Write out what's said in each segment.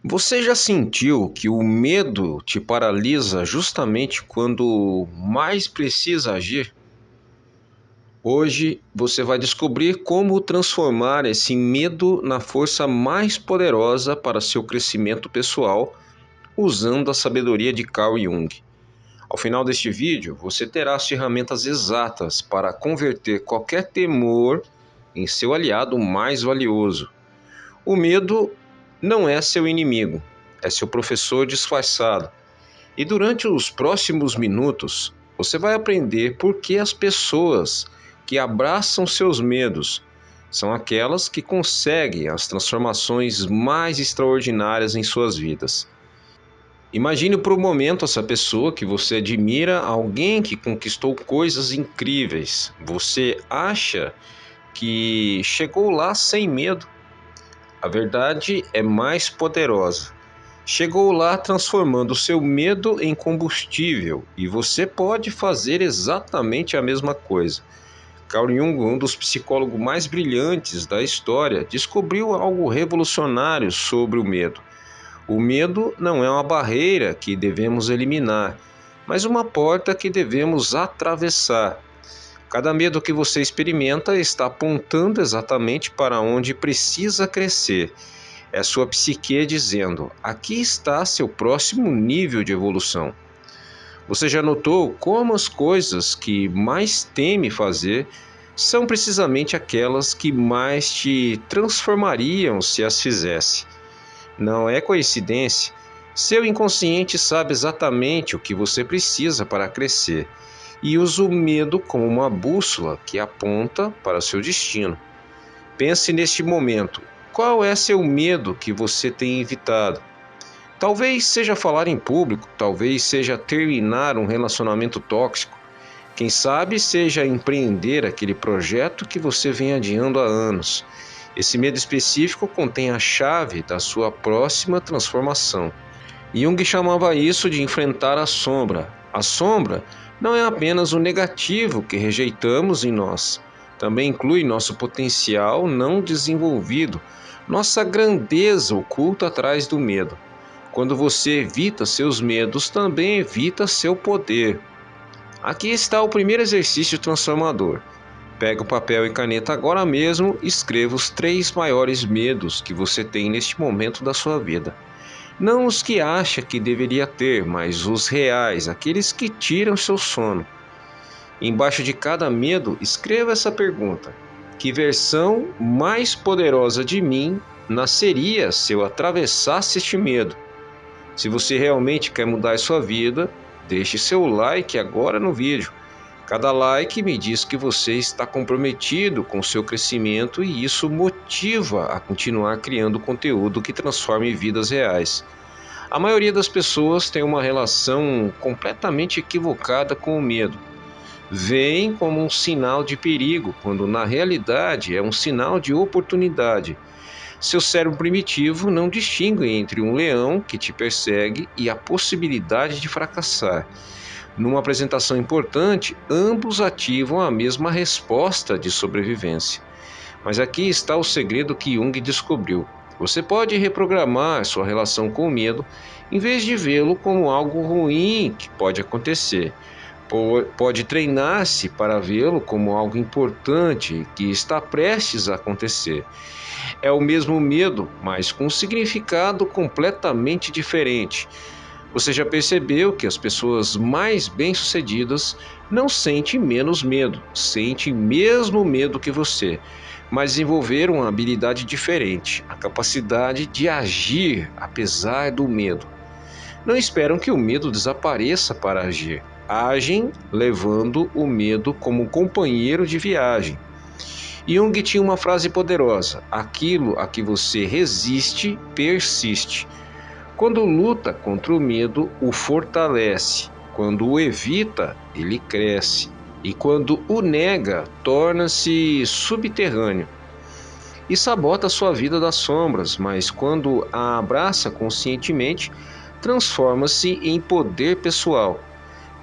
Você já sentiu que o medo te paralisa justamente quando mais precisa agir? Hoje você vai descobrir como transformar esse medo na força mais poderosa para seu crescimento pessoal usando a sabedoria de Carl Jung. Ao final deste vídeo, você terá as ferramentas exatas para converter qualquer temor em seu aliado mais valioso. O medo não é seu inimigo, é seu professor disfarçado. E durante os próximos minutos, você vai aprender por que as pessoas que abraçam seus medos são aquelas que conseguem as transformações mais extraordinárias em suas vidas. Imagine por um momento essa pessoa que você admira, alguém que conquistou coisas incríveis. Você acha que chegou lá sem medo. A verdade é mais poderosa. Chegou lá transformando seu medo em combustível e você pode fazer exatamente a mesma coisa. Carl Jung, um dos psicólogos mais brilhantes da história, descobriu algo revolucionário sobre o medo. O medo não é uma barreira que devemos eliminar, mas uma porta que devemos atravessar. Cada medo que você experimenta está apontando exatamente para onde precisa crescer. É sua psique dizendo: aqui está seu próximo nível de evolução. Você já notou como as coisas que mais teme fazer são precisamente aquelas que mais te transformariam se as fizesse? Não é coincidência. Seu inconsciente sabe exatamente o que você precisa para crescer e usa o medo como uma bússola que aponta para seu destino. Pense neste momento. Qual é seu medo que você tem evitado? Talvez seja falar em público, talvez seja terminar um relacionamento tóxico. Quem sabe seja empreender aquele projeto que você vem adiando há anos. Esse medo específico contém a chave da sua próxima transformação. Jung chamava isso de enfrentar a sombra. A sombra não é apenas o negativo que rejeitamos em nós, também inclui nosso potencial não desenvolvido, nossa grandeza oculta atrás do medo. Quando você evita seus medos, também evita seu poder. Aqui está o primeiro exercício transformador. Pega o papel e caneta agora mesmo e escreva os 3 maiores medos que você tem neste momento da sua vida. Não os que acha que deveria ter, mas os reais, aqueles que tiram seu sono. Embaixo de cada medo, escreva essa pergunta: que versão mais poderosa de mim nasceria se eu atravessasse este medo? Se você realmente quer mudar sua vida, deixe seu like agora no vídeo. Cada like me diz que você está comprometido com seu crescimento e isso motiva a continuar criando conteúdo que transforme vidas reais. A maioria das pessoas tem uma relação completamente equivocada com o medo. Veem como um sinal de perigo, quando na realidade é um sinal de oportunidade. Seu cérebro primitivo não distingue entre um leão que te persegue e a possibilidade de fracassar. Numa apresentação importante, ambos ativam a mesma resposta de sobrevivência. Mas aqui está o segredo que Jung descobriu. Você pode reprogramar sua relação com o medo em vez de vê-lo como algo ruim que pode acontecer. Pode treinar-se para vê-lo como algo importante que está prestes a acontecer. É o mesmo medo, mas com um significado completamente diferente. Você já percebeu que as pessoas mais bem-sucedidas não sentem menos medo, sentem mesmo medo que você, mas desenvolveram uma habilidade diferente, a capacidade de agir apesar do medo. Não esperam que o medo desapareça para agir. Agem levando o medo como um companheiro de viagem. Jung tinha uma frase poderosa: aquilo a que você resiste, persiste. Quando luta contra o medo, o fortalece. Quando o evita, ele cresce. E quando o nega, torna-se subterrâneo. E sabota sua vida das sombras, mas quando a abraça conscientemente, transforma-se em poder pessoal.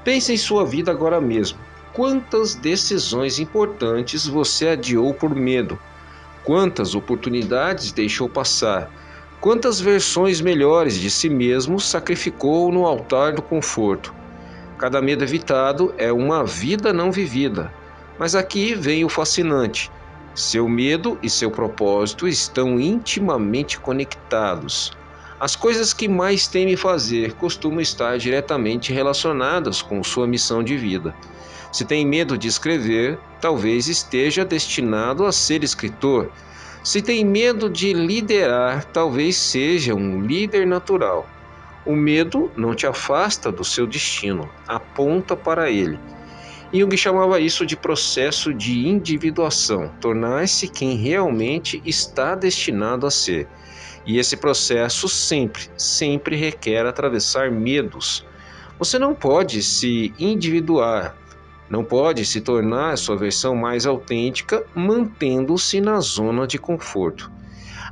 Pense em sua vida agora mesmo. Quantas decisões importantes você adiou por medo? Quantas oportunidades deixou passar? Quantas versões melhores de si mesmo sacrificou no altar do conforto? Cada medo evitado é uma vida não vivida. Mas aqui vem o fascinante. Seu medo e seu propósito estão intimamente conectados. As coisas que mais teme fazer costumam estar diretamente relacionadas com sua missão de vida. Se tem medo de escrever, talvez esteja destinado a ser escritor. Se tem medo de liderar, talvez seja um líder natural. O medo não te afasta do seu destino, aponta para ele. Jung chamava isso de processo de individuação, tornar-se quem realmente está destinado a ser. E esse processo sempre requer atravessar medos. Você não pode se individuar, não pode se tornar a sua versão mais autêntica mantendo-se na zona de conforto.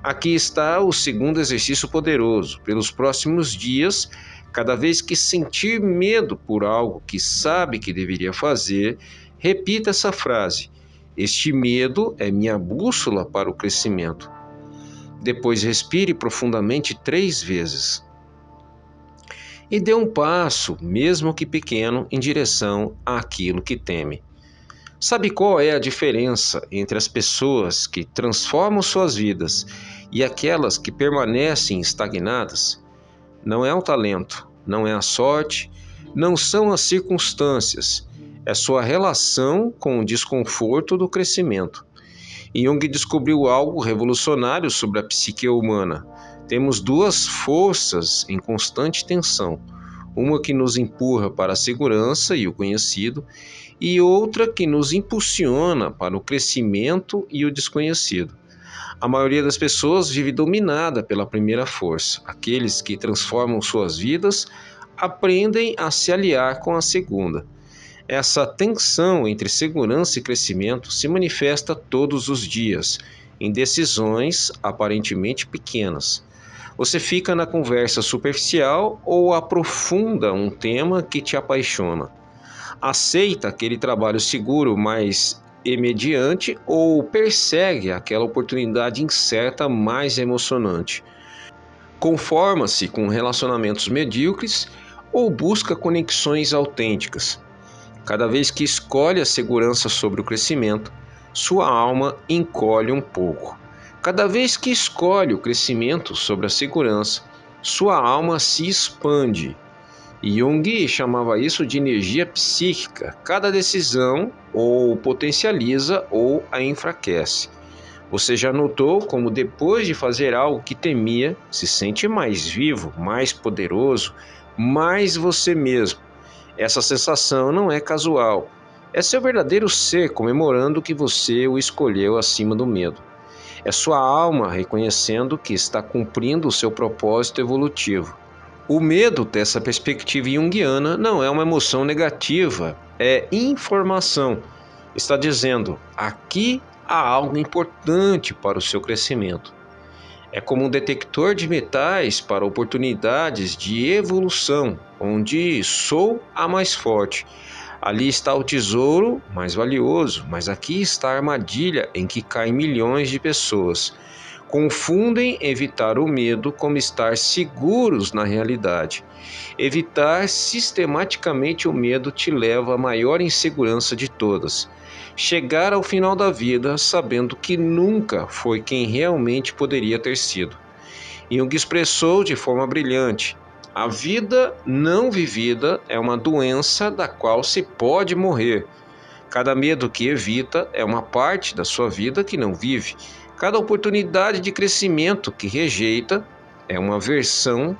Aqui está o segundo exercício poderoso. Pelos próximos dias, cada vez que sentir medo por algo que sabe que deveria fazer, repita essa frase: este medo é minha bússola para o crescimento. Depois respire profundamente 3 vezes. E dê um passo, mesmo que pequeno, em direção àquilo que teme. Sabe qual é a diferença entre as pessoas que transformam suas vidas e aquelas que permanecem estagnadas? Não é o talento, não é a sorte, não são as circunstâncias, é sua relação com o desconforto do crescimento. Jung descobriu algo revolucionário sobre a psique humana. Temos 2 forças em constante tensão, uma que nos empurra para a segurança e o conhecido, e outra que nos impulsiona para o crescimento e o desconhecido. A maioria das pessoas vive dominada pela primeira força. Aqueles que transformam suas vidas aprendem a se aliar com a segunda. Essa tensão entre segurança e crescimento se manifesta todos os dias, em decisões aparentemente pequenas. Você fica na conversa superficial ou aprofunda um tema que te apaixona? Aceita aquele trabalho seguro, mas imediante, ou persegue aquela oportunidade incerta mais emocionante? Conforma-se com relacionamentos medíocres ou busca conexões autênticas? Cada vez que escolhe a segurança sobre o crescimento, sua alma encolhe um pouco. Cada vez que escolhe o crescimento sobre a segurança, sua alma se expande. Jung chamava isso de energia psíquica. Cada decisão ou potencializa ou a enfraquece. Você já notou como depois de fazer algo que temia, se sente mais vivo, mais poderoso, mais você mesmo? Essa sensação não é casual. É seu verdadeiro ser comemorando que você o escolheu acima do medo. É sua alma reconhecendo que está cumprindo o seu propósito evolutivo. O medo, dessa perspectiva junguiana, não é uma emoção negativa, é informação. Está dizendo, aqui há algo importante para o seu crescimento. É como um detector de metais para oportunidades de evolução, onde sou a mais forte. Ali está o tesouro mais valioso, mas aqui está a armadilha em que caem milhões de pessoas. Confundem evitar o medo como estar seguros na realidade. Evitar sistematicamente o medo te leva à maior insegurança de todas. Chegar ao final da vida sabendo que nunca foi quem realmente poderia ter sido. Jung expressou de forma brilhante: a vida não vivida é uma doença da qual se pode morrer. Cada medo que evita é uma parte da sua vida que não vive. Cada oportunidade de crescimento que rejeita é uma versão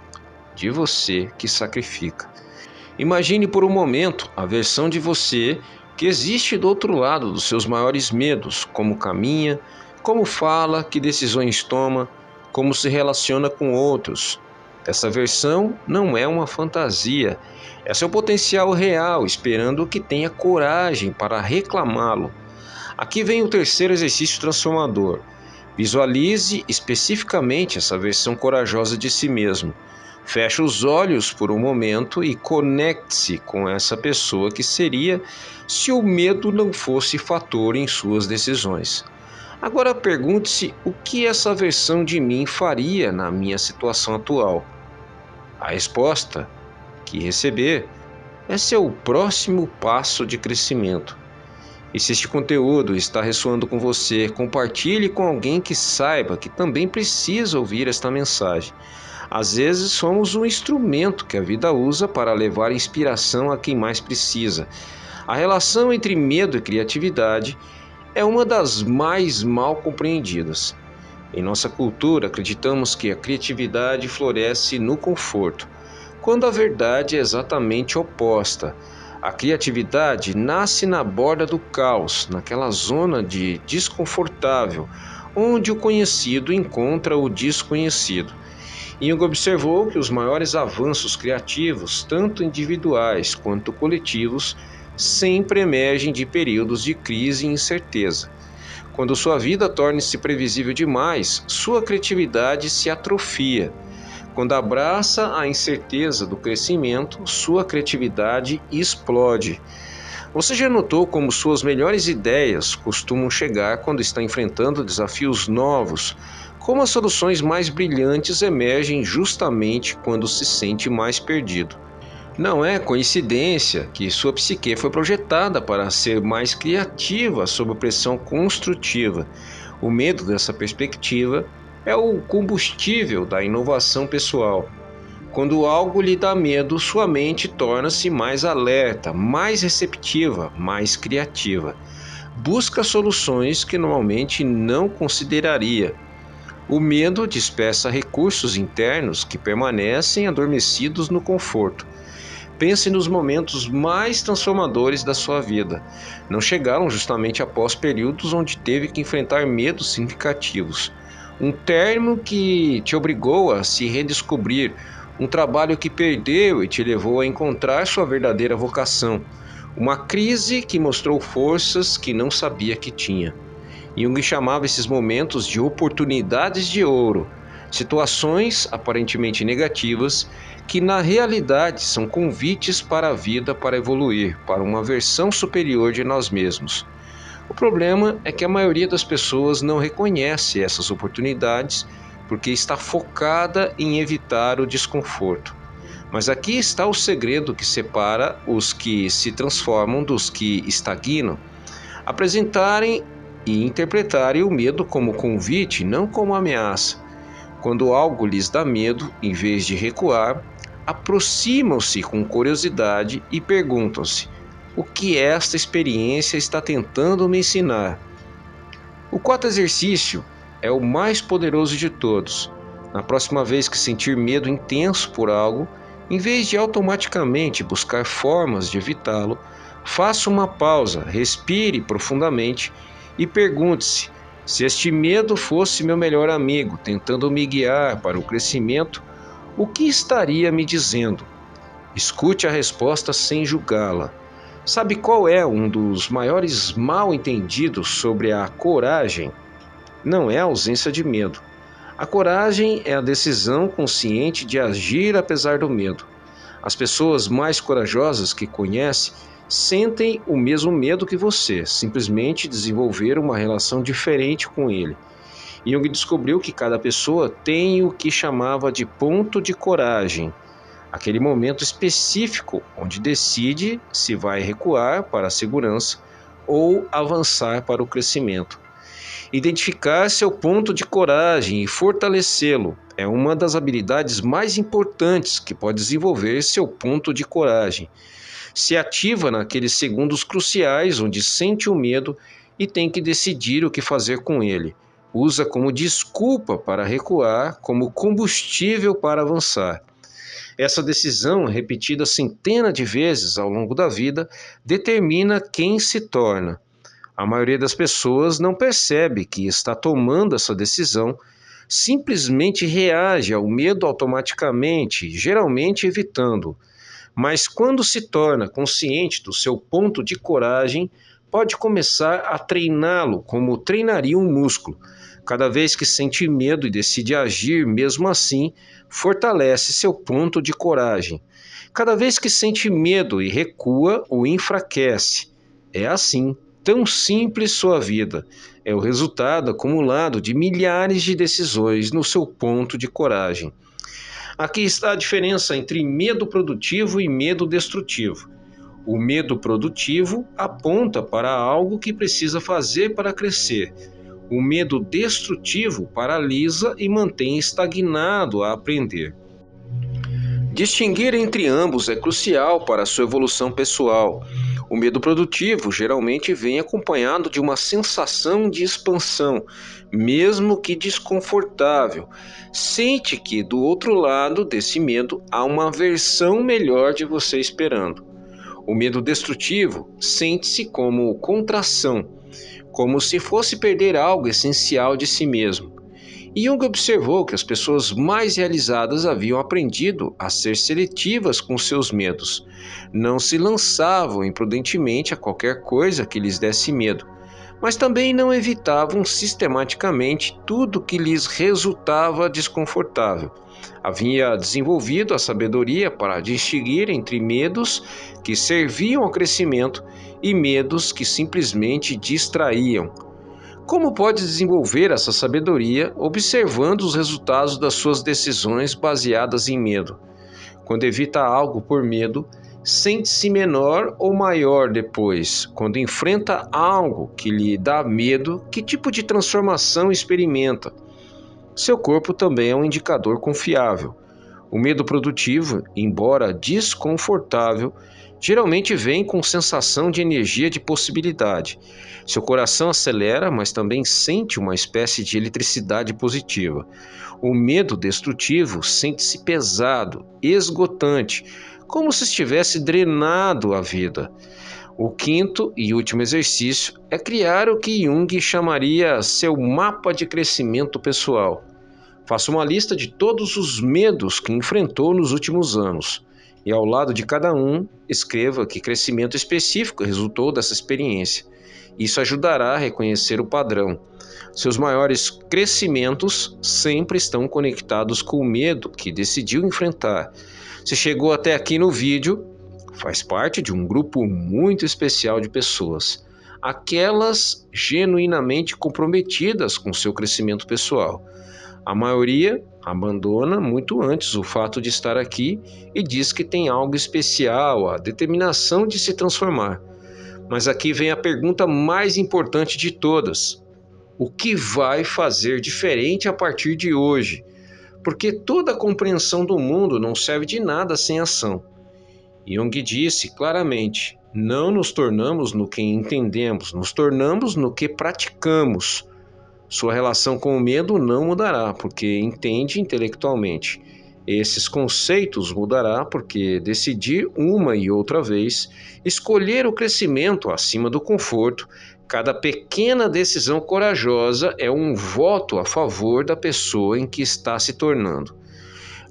de você que sacrifica. Imagine por um momento a versão de você que existe do outro lado dos seus maiores medos, como caminha, como fala, que decisões toma, como se relaciona com outros. Essa versão não é uma fantasia, é seu potencial real, esperando que tenha coragem para reclamá-lo. Aqui vem o terceiro exercício transformador. Visualize especificamente essa versão corajosa de si mesmo. Feche os olhos por um momento e conecte-se com essa pessoa que seria se o medo não fosse fator em suas decisões. Agora pergunte-se o que essa versão de mim faria na minha situação atual. A resposta que receber é seu próximo passo de crescimento. E se este conteúdo está ressoando com você, compartilhe com alguém que saiba que também precisa ouvir esta mensagem. Às vezes somos um instrumento que a vida usa para levar inspiração a quem mais precisa. A relação entre medo e criatividade é uma das mais mal compreendidas. Em nossa cultura, acreditamos que a criatividade floresce no conforto, quando a verdade é exatamente oposta. A criatividade nasce na borda do caos, naquela zona de desconfortável, onde o conhecido encontra o desconhecido. Jung observou que os maiores avanços criativos, tanto individuais quanto coletivos, sempre emergem de períodos de crise e incerteza. Quando sua vida torna-se previsível demais, sua criatividade se atrofia. Quando abraça a incerteza do crescimento, sua criatividade explode. Você já notou como suas melhores ideias costumam chegar quando está enfrentando desafios novos? Como as soluções mais brilhantes emergem justamente quando se sente mais perdido? Não é coincidência que sua psique foi projetada para ser mais criativa sob pressão construtiva. O medo dessa perspectiva é o combustível da inovação pessoal. Quando algo lhe dá medo, sua mente torna-se mais alerta, mais receptiva, mais criativa. Busca soluções que normalmente não consideraria. O medo dispersa recursos internos que permanecem adormecidos no conforto. Pense nos momentos mais transformadores da sua vida. Não chegaram justamente após períodos onde teve que enfrentar medos significativos. Um término que te obrigou a se redescobrir, um trabalho que perdeu e te levou a encontrar sua verdadeira vocação, uma crise que mostrou forças que não sabia que tinha. Jung chamava esses momentos de oportunidades de ouro, situações aparentemente negativas que na realidade são convites para a vida para evoluir, para uma versão superior de nós mesmos. O problema é que a maioria das pessoas não reconhece essas oportunidades porque está focada em evitar o desconforto. Mas aqui está o segredo que separa os que se transformam dos que estagnam. Apresentarem e interpretarem o medo como convite, não como ameaça. Quando algo lhes dá medo, em vez de recuar, aproximam-se com curiosidade e perguntam-se: o que esta experiência está tentando me ensinar? O quarto exercício é o mais poderoso de todos. Na próxima vez que sentir medo intenso por algo, em vez de automaticamente buscar formas de evitá-lo, faça uma pausa, respire profundamente e pergunte-se: se este medo fosse meu melhor amigo, tentando me guiar para o crescimento, o que estaria me dizendo? Escute a resposta sem julgá-la. Sabe qual é um dos maiores mal-entendidos sobre a coragem? Não é a ausência de medo. A coragem é a decisão consciente de agir apesar do medo. As pessoas mais corajosas que conhece sentem o mesmo medo que você, simplesmente desenvolveram uma relação diferente com ele. Jung descobriu que cada pessoa tem o que chamava de ponto de coragem, aquele momento específico onde decide se vai recuar para a segurança ou avançar para o crescimento. Identificar seu ponto de coragem e fortalecê-lo é uma das habilidades mais importantes que pode desenvolver seu ponto de coragem. Se ativa naqueles segundos cruciais onde sente o medo e tem que decidir o que fazer com ele. Usa como desculpa para recuar, como combustível para avançar. Essa decisão, repetida centenas de vezes ao longo da vida, determina quem se torna. A maioria das pessoas não percebe que está tomando essa decisão, simplesmente reage ao medo automaticamente, geralmente evitando-o. Mas quando se torna consciente do seu ponto de coragem, pode começar a treiná-lo como treinaria um músculo. Cada vez que sente medo e decide agir mesmo assim, fortalece seu ponto de coragem. Cada vez que sente medo e recua, o enfraquece. É assim tão simples sua vida. É o resultado acumulado de milhares de decisões no seu ponto de coragem. Aqui está a diferença entre medo produtivo e medo destrutivo. O medo produtivo aponta para algo que precisa fazer para crescer. O medo destrutivo paralisa e mantém estagnado a aprender. Distinguir entre ambos é crucial para a sua evolução pessoal. O medo produtivo geralmente vem acompanhado de uma sensação de expansão, mesmo que desconfortável. Sente que do outro lado desse medo há uma versão melhor de você esperando. O medo destrutivo sente-se como contração, como se fosse perder algo essencial de si mesmo. Jung observou que as pessoas mais realizadas haviam aprendido a ser seletivas com seus medos. Não se lançavam imprudentemente a qualquer coisa que lhes desse medo, mas também não evitavam sistematicamente tudo que lhes resultava desconfortável. Havia desenvolvido a sabedoria para distinguir entre medos que serviam ao crescimento e medos que simplesmente distraíam. Como pode desenvolver essa sabedoria observando os resultados das suas decisões baseadas em medo? Quando evita algo por medo, sente-se menor ou maior depois. Quando enfrenta algo que lhe dá medo, que tipo de transformação experimenta? Seu corpo também é um indicador confiável. O medo produtivo, embora desconfortável, geralmente vem com sensação de energia de possibilidade. Seu coração acelera, mas também sente uma espécie de eletricidade positiva. O medo destrutivo sente-se pesado, esgotante, como se estivesse drenado a vida. O quinto e último exercício é criar o que Jung chamaria seu mapa de crescimento pessoal. Faça uma lista de todos os medos que enfrentou nos últimos anos e, ao lado de cada um, escreva que crescimento específico resultou dessa experiência. Isso ajudará a reconhecer o padrão. Seus maiores crescimentos sempre estão conectados com o medo que decidiu enfrentar. Se chegou até aqui no vídeo, faz parte de um grupo muito especial de pessoas, aquelas genuinamente comprometidas com seu crescimento pessoal. A maioria abandona muito antes o fato de estar aqui e diz que tem algo especial, a determinação de se transformar. Mas aqui vem a pergunta mais importante de todas: o que vai fazer diferente a partir de hoje? Porque toda a compreensão do mundo não serve de nada sem ação. Jung disse claramente: não nos tornamos no que entendemos, nos tornamos no que praticamos. Sua relação com o medo não mudará porque entende intelectualmente. Esses conceitos mudará porque decidir uma e outra vez escolher o crescimento acima do conforto. Cada pequena decisão corajosa é um voto a favor da pessoa em que está se tornando.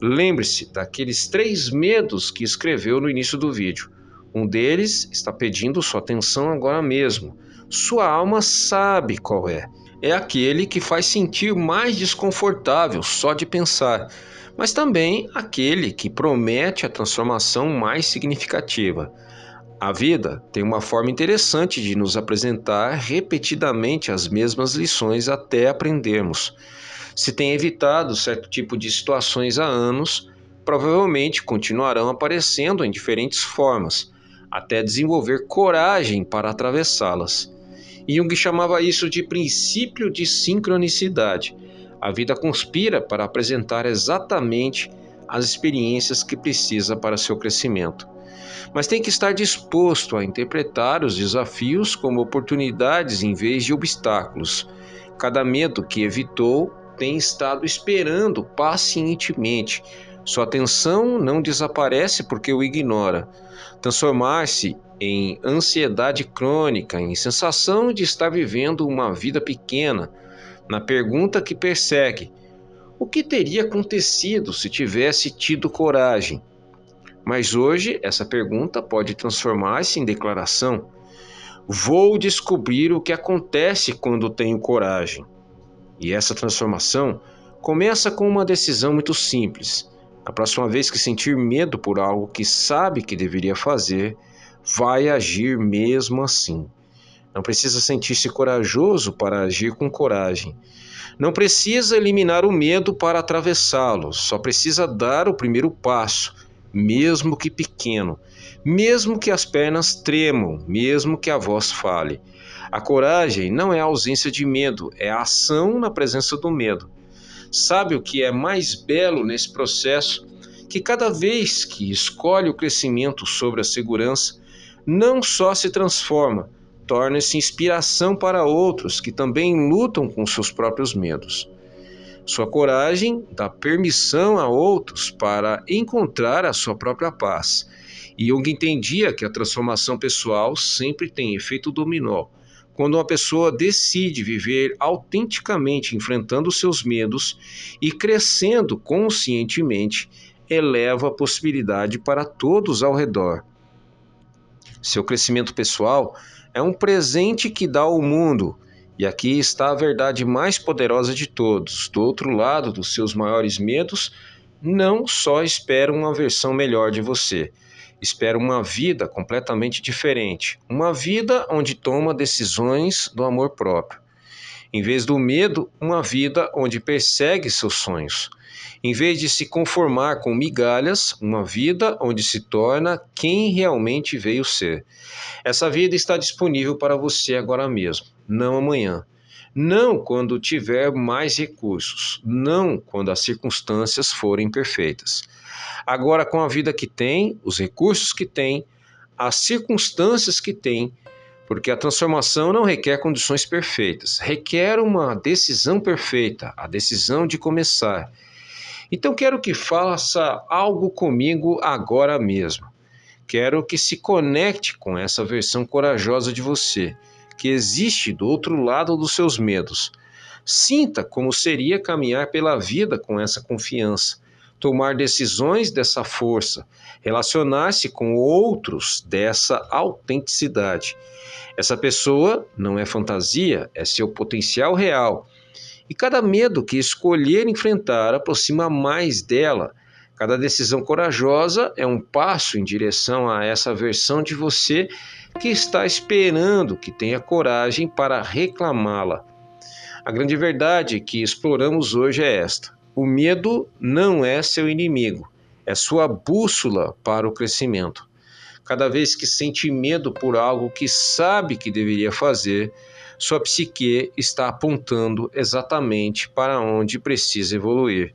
Lembre-se daqueles 3 medos que escreveu no início do vídeo. Um deles está pedindo sua atenção agora mesmo. Sua alma sabe qual é. É aquele que faz sentir mais desconfortável só de pensar, mas também aquele que promete a transformação mais significativa. A vida tem uma forma interessante de nos apresentar repetidamente as mesmas lições até aprendermos. Se tem evitado certo tipo de situações há anos, provavelmente continuarão aparecendo em diferentes formas, até desenvolver coragem para atravessá-las. Jung chamava isso de princípio de sincronicidade. A vida conspira para apresentar exatamente as experiências que precisa para seu crescimento. Mas tem que estar disposto a interpretar os desafios como oportunidades em vez de obstáculos. Cada medo que evitou tem estado esperando pacientemente. Sua atenção não desaparece porque o ignora. Transformar-se em ansiedade crônica, em sensação de estar vivendo uma vida pequena, na pergunta que persegue: o que teria acontecido se tivesse tido coragem? Mas hoje essa pergunta pode transformar-se em declaração: vou descobrir o que acontece quando tenho coragem. E essa transformação começa com uma decisão muito simples. A próxima vez que sentir medo por algo que sabe que deveria fazer, vai agir mesmo assim. Não precisa sentir-se corajoso para agir com coragem. Não precisa eliminar o medo para atravessá-lo, só precisa dar o primeiro passo, mesmo que pequeno, mesmo que as pernas tremam, mesmo que a voz fale. A coragem não é a ausência de medo, é a ação na presença do medo. Sabe o que é mais belo nesse processo? Que cada vez que escolhe o crescimento sobre a segurança, não só se transforma, torna-se inspiração para outros que também lutam com seus próprios medos. Sua coragem dá permissão a outros para encontrar a sua própria paz. E Jung entendia que a transformação pessoal sempre tem efeito dominó. Quando uma pessoa decide viver autenticamente enfrentando seus medos e crescendo conscientemente, eleva a possibilidade para todos ao redor. Seu crescimento pessoal é um presente que dá ao mundo. E aqui está a verdade mais poderosa de todos. Do outro lado dos seus maiores medos, não só espera uma versão melhor de você, espera uma vida completamente diferente. Uma vida onde toma decisões do amor próprio. Em vez do medo, uma vida onde persegue seus sonhos. Em vez de se conformar com migalhas, uma vida onde se torna quem realmente veio ser. Essa vida está disponível para você agora mesmo, não amanhã. Não quando tiver mais recursos, não quando as circunstâncias forem perfeitas. Agora, com a vida que tem, os recursos que tem, as circunstâncias que tem, porque a transformação não requer condições perfeitas, requer uma decisão perfeita, a decisão de começar. Então quero que faça algo comigo agora mesmo. Quero que se conecte com essa versão corajosa de você, que existe do outro lado dos seus medos. Sinta como seria caminhar pela vida com essa confiança, tomar decisões dessa força, relacionar-se com outros dessa autenticidade. Essa pessoa não é fantasia, é seu potencial real. E cada medo que escolher enfrentar aproxima mais dela. Cada decisão corajosa é um passo em direção a essa versão de você que está esperando que tenha coragem para reclamá-la. A grande verdade que exploramos hoje é esta: o medo não é seu inimigo, é sua bússola para o crescimento. Cada vez que sente medo por algo que sabe que deveria fazer, sua psique está apontando exatamente para onde precisa evoluir.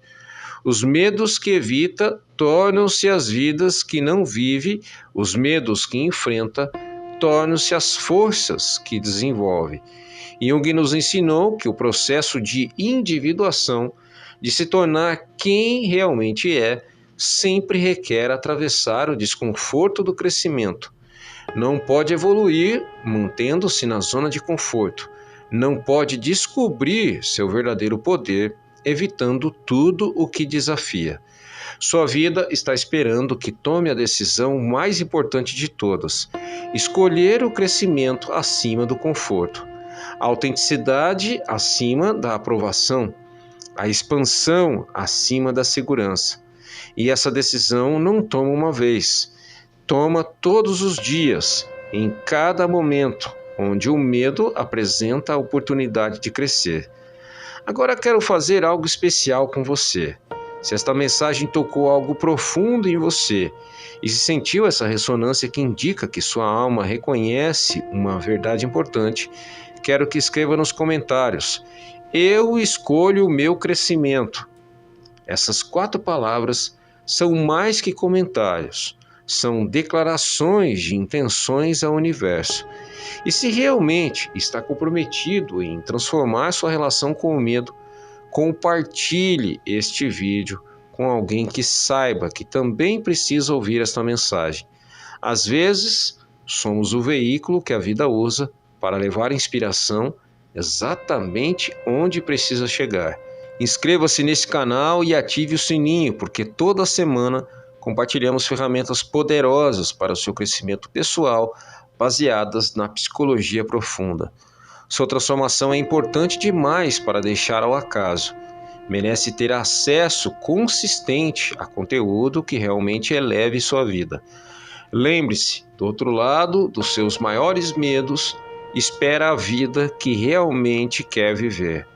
Os medos que evita tornam-se as vidas que não vive, os medos que enfrenta tornam-se as forças que desenvolve. Jung nos ensinou que o processo de individuação, de se tornar quem realmente é, sempre requer atravessar o desconforto do crescimento. Não pode evoluir mantendo-se na zona de conforto. Não pode descobrir seu verdadeiro poder evitando tudo o que desafia. Sua vida está esperando que tome a decisão mais importante de todas: escolher o crescimento acima do conforto, a autenticidade acima da aprovação, a expansão acima da segurança. E essa decisão não toma uma vez, toma todos os dias, em cada momento, onde o medo apresenta a oportunidade de crescer. Agora quero fazer algo especial com você. Se esta mensagem tocou algo profundo em você e se sentiu essa ressonância que indica que sua alma reconhece uma verdade importante, quero que escreva nos comentários: eu escolho o meu crescimento. Essas 4 palavras são mais que comentários, são declarações de intenções ao universo. E se realmente está comprometido em transformar sua relação com o medo, compartilhe este vídeo com alguém que saiba que também precisa ouvir esta mensagem. Às vezes, somos o veículo que a vida usa para levar inspiração exatamente onde precisa chegar. Inscreva-se nesse canal e ative o sininho, porque toda semana compartilhamos ferramentas poderosas para o seu crescimento pessoal, baseadas na psicologia profunda. Sua transformação é importante demais para deixar ao acaso. Merece ter acesso consistente a conteúdo que realmente eleve sua vida. Lembre-se, do outro lado dos seus maiores medos espera a vida que realmente quer viver.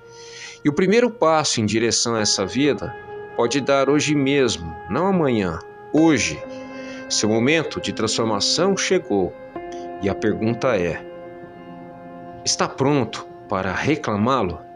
E o primeiro passo em direção a essa vida pode dar hoje mesmo, não amanhã, hoje. Seu momento de transformação chegou. E a pergunta é: está pronto para reclamá-lo?